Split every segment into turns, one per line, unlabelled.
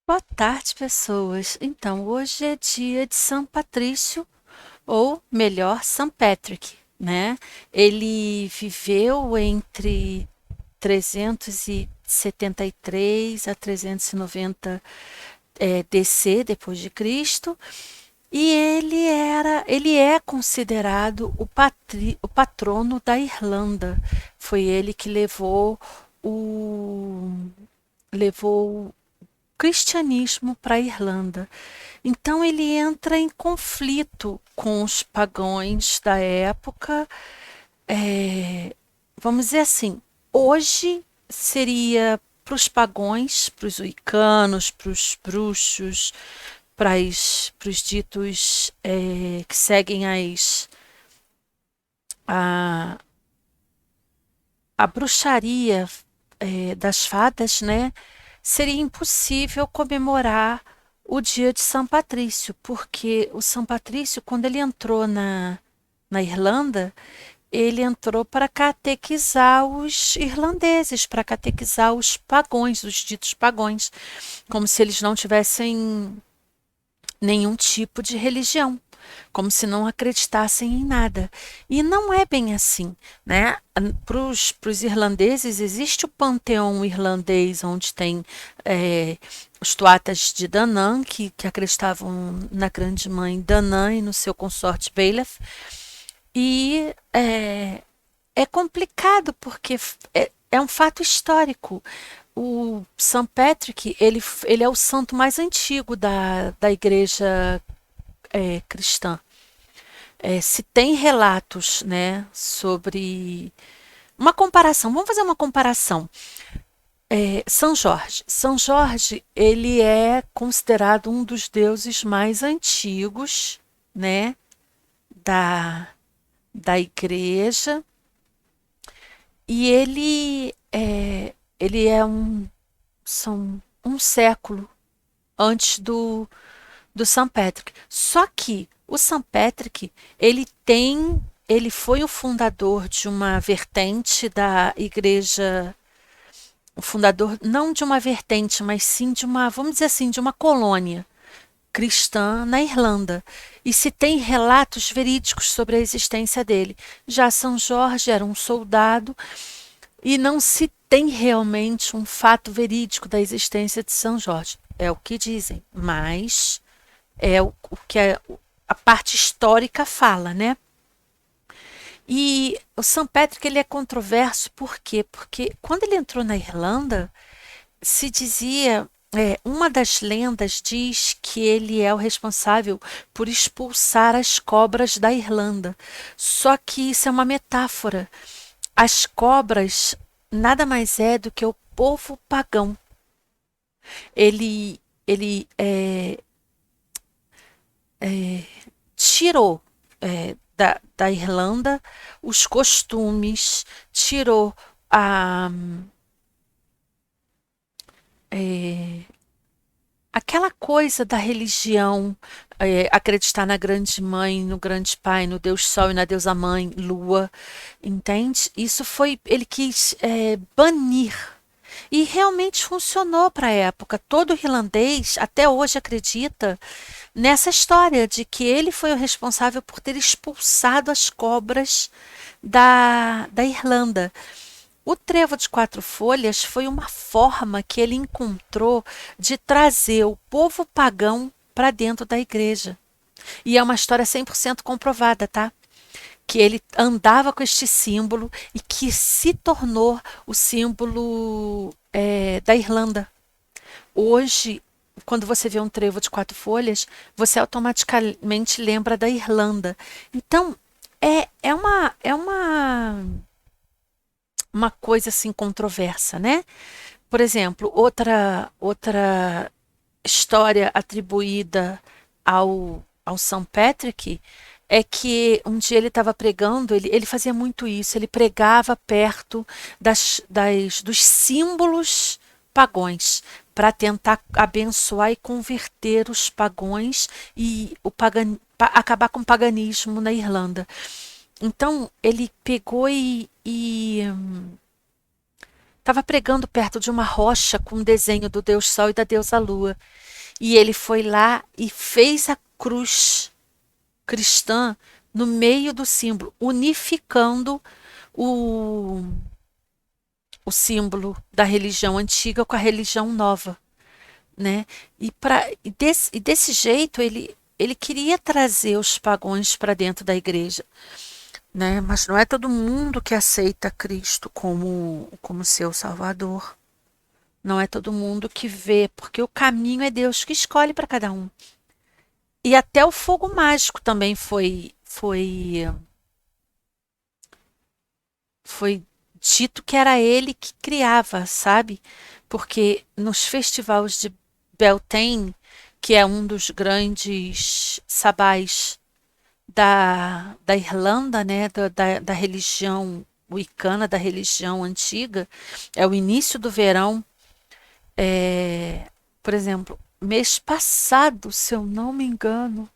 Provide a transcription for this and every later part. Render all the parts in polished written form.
Boa tarde, pessoas. Então, hoje é dia de São Patrício, ou melhor, São Patrick, né? Ele viveu entre 373 a 390 DC depois de Cristo, e ele é considerado o patrono da Irlanda. Foi ele que o levou cristianismo para a Irlanda. Então ele entra em conflito com os pagãos da época. É, vamos dizer assim, hoje seria para os pagãos, para os wiccanos, para os bruxos, para os ditos que seguem a, a bruxaria das fadas, né? Seria impossível comemorar o dia de São Patrício, porque o São Patrício, quando ele entrou na Irlanda, ele entrou para catequizar os irlandeses, para catequizar os pagões, os ditos pagões, como se eles não tivessem nenhum tipo de religião, como se não acreditassem em nada. E não é bem assim, né? Para os irlandeses existe o panteão irlandês, onde tem os tuatas de Danann, que acreditavam na grande mãe Danann e no seu consorte Baileth. E é complicado porque é um fato histórico. O St. Patrick, ele é o santo mais antigo da igreja cristã. Se tem relatos, né, sobre uma comparação, vamos fazer uma comparação. São Jorge. São Jorge, ele é considerado um dos deuses mais antigos, né, da, da igreja. E ele é são um século antes do St. Patrick. Só que o St. Patrick, ele foi o fundador de uma vertente da igreja, o fundador não de uma vertente, mas sim de uma, vamos dizer assim, de uma colônia cristã na Irlanda. E se tem relatos verídicos sobre a existência dele. Já São Jorge era um soldado e não se tem realmente um fato verídico da existência de São Jorge. É o que dizem, mas é o que a parte histórica fala, né? E o St. Patrick ele é controverso por quê? Porque quando ele entrou na Irlanda, se dizia, uma das lendas diz que ele é o responsável por expulsar as cobras da Irlanda. Só que isso é uma metáfora. As cobras nada mais é do que o povo pagão. Ele tirou da Irlanda os costumes, tirou a, aquela coisa da religião, acreditar na grande mãe, no grande pai, no Deus Sol e na deusa mãe, Lua, entende? Isso foi, ele quis banir. E realmente funcionou para a época. Todo irlandês até hoje acredita nessa história de que ele foi o responsável por ter expulsado as cobras da Irlanda. O trevo de quatro folhas foi uma forma que ele encontrou de trazer o povo pagão para dentro da igreja. E é uma história 100% comprovada, tá? Que ele andava com este símbolo e que se tornou o símbolo da Irlanda. Hoje, quando você vê um trevo de quatro folhas, você automaticamente lembra da Irlanda. Então, uma coisa assim controversa, né? Por exemplo, outra história atribuída ao São Patrick é que um dia ele estava pregando, ele fazia muito isso, ele pregava perto dos símbolos pagões para tentar abençoar e converter os pagões e acabar com o paganismo na Irlanda. Então ele pegou estava pregando perto de uma rocha com um desenho do Deus Sol e da deusa Lua. E ele foi lá e fez a cruz cristã no meio do símbolo, unificando o, o símbolo da religião antiga com a religião nova, né? E desse jeito ele queria trazer os pagãos para dentro da igreja, né? Mas não é todo mundo que aceita Cristo como seu Salvador. Não é todo mundo que vê, porque o caminho é Deus que escolhe para cada um. E até o fogo mágico também foi dito que era ele que criava, sabe? Porque nos festivais de Beltane, que é um dos grandes sabás da Irlanda, né, da religião wicana, da religião antiga, é o início do verão. Por exemplo, mês passado, se eu não me engano,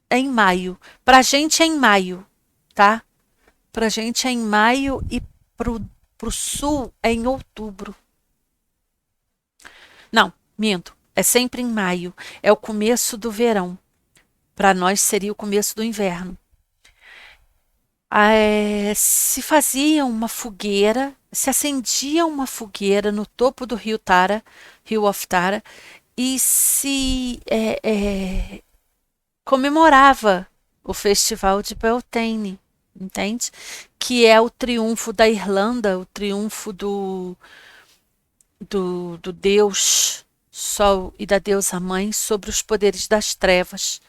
é em maio. Pra gente é em maio, tá? Pra gente é em maio e pro sul é em outubro. Não, minto. É sempre em maio. É o começo do verão. Para nós seria o começo do inverno. Se fazia uma fogueira, se acendia uma fogueira no topo do rio Tara, Rio of Tara, e se comemorava o festival de Beltane, entende? Que é o triunfo da Irlanda, o triunfo do Deus Sol e da deusa Mãe sobre os poderes das trevas.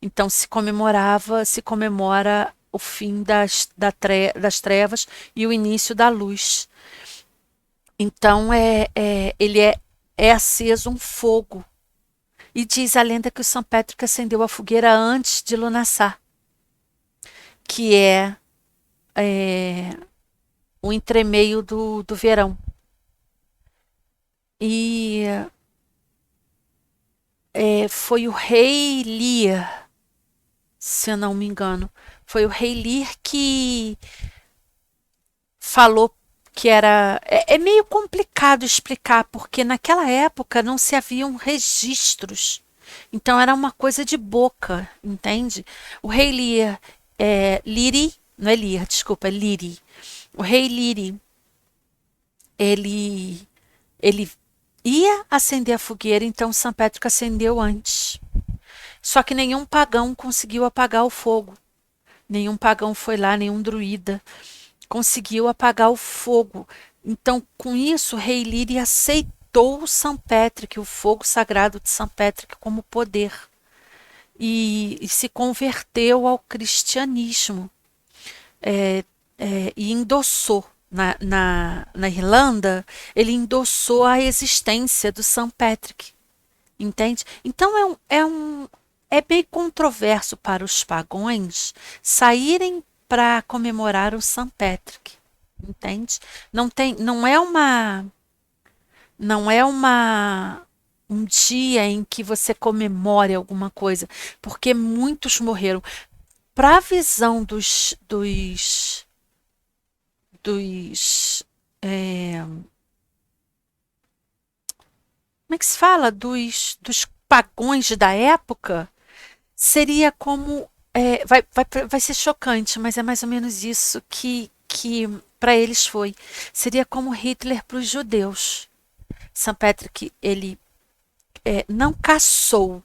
Então se comemora o fim das trevas e o início da luz. Então é aceso um fogo. E diz a lenda que o São Patrick acendeu a fogueira antes de lunaçar, que é o entremeio do verão. E foi o rei Lear, se eu não me engano, foi o rei Lear que falou que era. É meio complicado explicar, porque naquela época não se haviam registros. Então era uma coisa de boca, entende? O rei Lear, Liri, não é Lear, desculpa, é Liri. O rei Liri, ele ia acender a fogueira, então São Patrick acendeu antes. Só que nenhum pagão conseguiu apagar o fogo. Nenhum pagão foi lá, nenhum druida conseguiu apagar o fogo. Então, com isso, o rei Liri aceitou o São Patrick, o fogo sagrado de São Patrick, como poder. E se converteu ao cristianismo. E endossou. Na Irlanda, ele endossou a existência do São Patrick. Entende? Então é bem controverso para os pagões saírem para comemorar o São Patrick, entende? Não é um dia em que você comemore alguma coisa, porque muitos morreram. Para a visão dos como é que se fala? Dos pagões da época, seria como. Vai ser chocante, mas é mais ou menos isso que para eles foi. Seria como Hitler para os judeus. São Patrick, ele não caçou,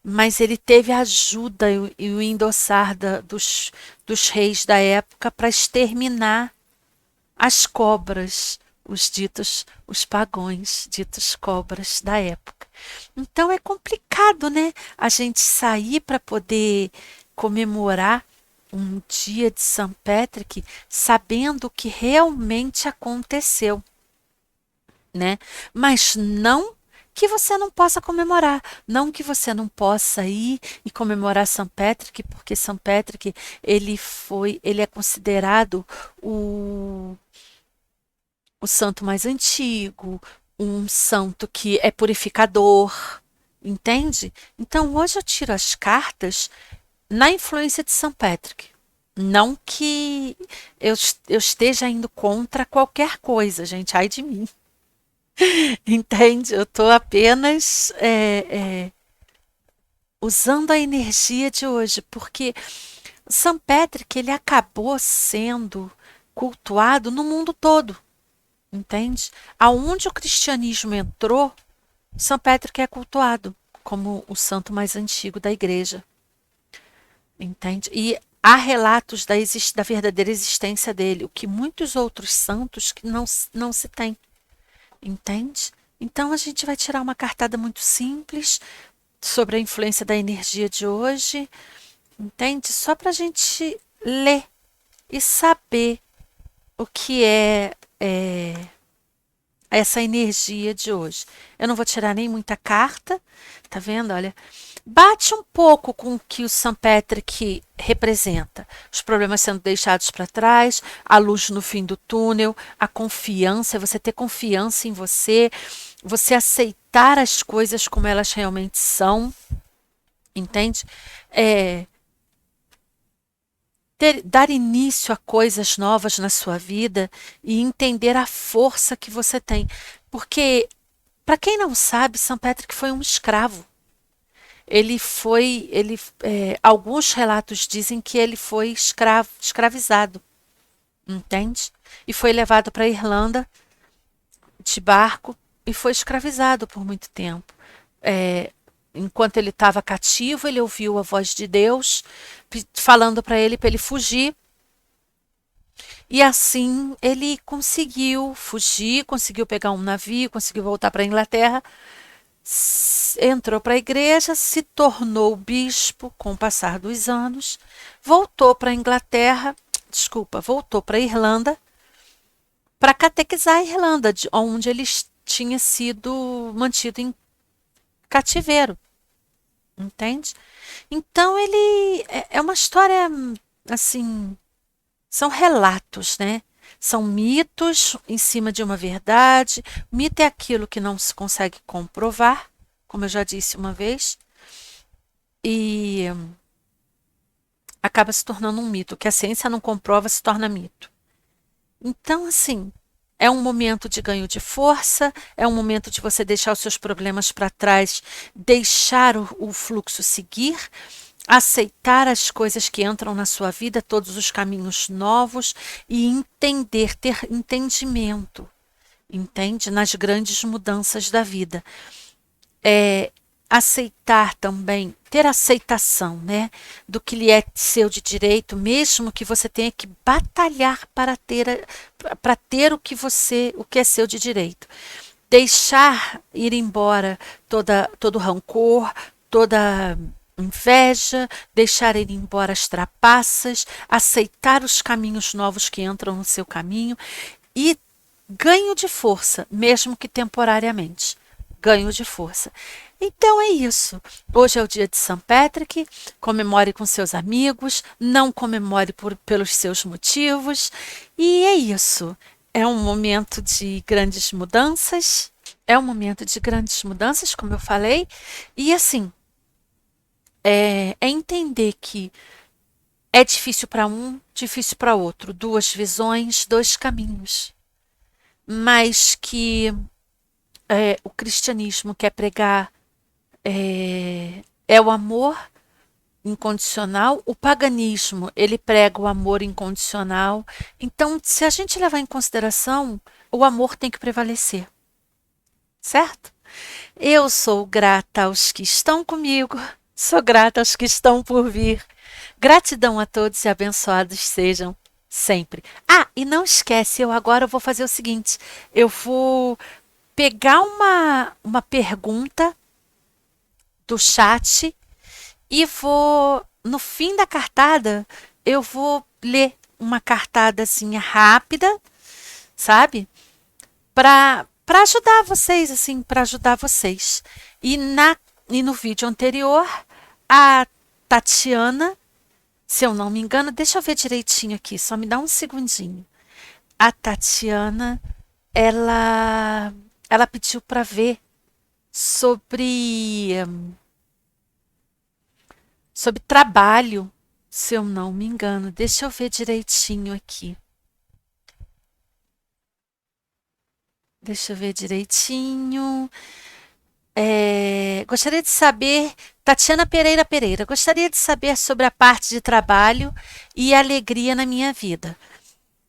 mas ele teve a ajuda e o endossar dos reis da época para exterminar as cobras, os pagões, ditos cobras da época. Então é complicado, né? A gente sair para poder comemorar um dia de São Patrick sabendo o que realmente aconteceu, né? Mas não que você não possa comemorar, não que você não possa ir e comemorar São Patrick, porque São Patrick ele é considerado o santo mais antigo, um santo que é purificador, entende? Então hoje eu tiro as cartas na influência de São Patrick, Não que eu esteja indo contra qualquer coisa, gente, ai de mim. Entende? Eu estou apenas usando a energia de hoje, porque São Patrick ele acabou sendo cultuado no mundo todo, entende? Aonde o cristianismo entrou, São Patrick é cultuado como o santo mais antigo da igreja, entende? E há relatos da verdadeira existência dele, o que muitos outros santos que não se tem, entende? Então a gente vai tirar uma cartada muito simples sobre a influência da energia de hoje, entende? Só para a gente ler e saber o que é essa energia de hoje. Eu não vou tirar nem muita carta, tá vendo? Olha, bate um pouco com o que o St. Patrick representa. Os problemas sendo deixados para trás, a luz no fim do túnel, a confiança, você ter confiança em você, você aceitar as coisas como elas realmente são, entende? É, dar início a coisas novas na sua vida e entender a força que você tem. Porque, para quem não sabe, São Patrick foi um escravo. Alguns relatos dizem que ele foi escravizado, entende? E foi levado para a Irlanda de barco e foi escravizado por muito tempo. É, enquanto ele estava cativo, ele ouviu a voz de Deus falando para ele fugir. E assim ele conseguiu fugir, conseguiu pegar um navio, conseguiu voltar para a Inglaterra, entrou para a igreja, se tornou bispo com o passar dos anos, voltou para a Inglaterra, desculpa, voltou para a Irlanda para catequizar a Irlanda, onde ele tinha sido mantido em cativeiro, entende? Então ele é uma história assim. São relatos, né? São mitos em cima de uma verdade. Mito é aquilo que não se consegue comprovar, como eu já disse uma vez, e acaba se tornando um mito. O que a ciência não comprova se torna mito. Então, assim, é um momento de ganho de força, é um momento de você deixar os seus problemas para trás, deixar o fluxo seguir, aceitar as coisas que entram na sua vida, todos os caminhos novos e entender, ter entendimento, entende? Nas grandes mudanças da vida. É, aceitar também, ter aceitação, né, do que lhe é seu de direito, mesmo que você tenha que batalhar para ter o que é seu de direito. Deixar ir embora todo rancor, toda inveja, deixar ir embora as trapaças, aceitar os caminhos novos que entram no seu caminho e ganho de força, mesmo que temporariamente. Ganho de força. Então é isso. Hoje é o dia de São Patrick. Comemore com seus amigos, não comemore pelos seus motivos. E é isso. É um momento de grandes mudanças. É um momento de grandes mudanças, como eu falei. E assim, é entender que é difícil para um, difícil para outro. Duas visões, dois caminhos. Mas que o cristianismo quer pregar é o amor incondicional, o paganismo, ele prega o amor incondicional. Então, se a gente levar em consideração, o amor tem que prevalecer, certo? Eu sou grata aos que estão comigo, sou grata aos que estão por vir. Gratidão a todos e abençoados sejam sempre. Ah, e não esquece, eu agora vou fazer o seguinte, eu vou pegar uma pergunta do chat e vou, no fim da cartada, eu vou ler uma cartadazinha rápida, sabe? Para ajudar vocês, assim, para ajudar vocês. E no vídeo anterior, a Tatiana, se eu não me engano, deixa eu ver direitinho aqui, só me dá um segundinho. A Tatiana, ela ela pediu para ver sobre sobre trabalho, se eu não me engano. Deixa eu ver direitinho aqui. Deixa eu ver direitinho. Gostaria de saber, Tatiana Pereira Pereira, gostaria de saber sobre a parte de trabalho e alegria na minha vida.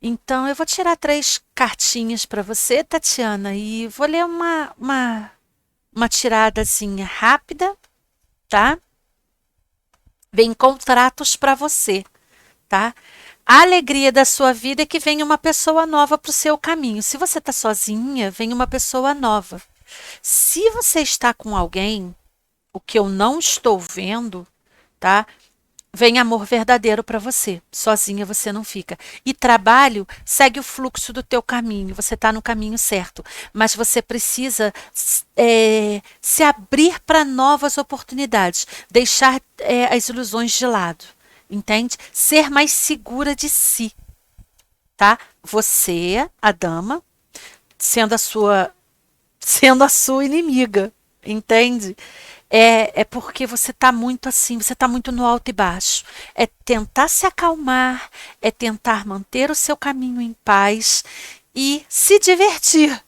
Então, eu vou tirar três cartinhas para você, Tatiana, e vou ler uma tiradazinha rápida, tá? Vem contratos para você, tá? A alegria da sua vida é que venha uma pessoa nova para o seu caminho. Se você está sozinha, vem uma pessoa nova. Se você está com alguém, o que eu não estou vendo, tá? Vem amor verdadeiro para você. Sozinha você não fica. E trabalho segue o fluxo do teu caminho. Você está no caminho certo. Mas você precisa se abrir para novas oportunidades. Deixar as ilusões de lado. Entende? Ser mais segura de si. Tá? Você, a dama, sendo sendo a sua inimiga, entende? É porque você está muito assim, você está muito no alto e baixo. É tentar se acalmar, é tentar manter o seu caminho em paz e se divertir.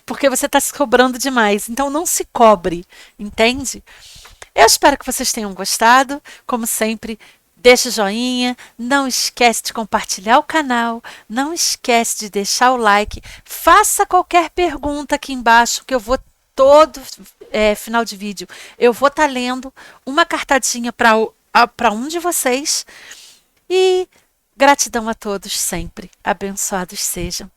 Porque você está se cobrando demais. Então não se cobre, entende? Eu espero que vocês tenham gostado. Como sempre, deixa o joinha, não esquece de compartilhar o canal, não esquece de deixar o like, faça qualquer pergunta aqui embaixo que eu vou todo final de vídeo. Eu vou estar lendo uma cartadinha para um de vocês e gratidão a todos sempre. Abençoados sejam.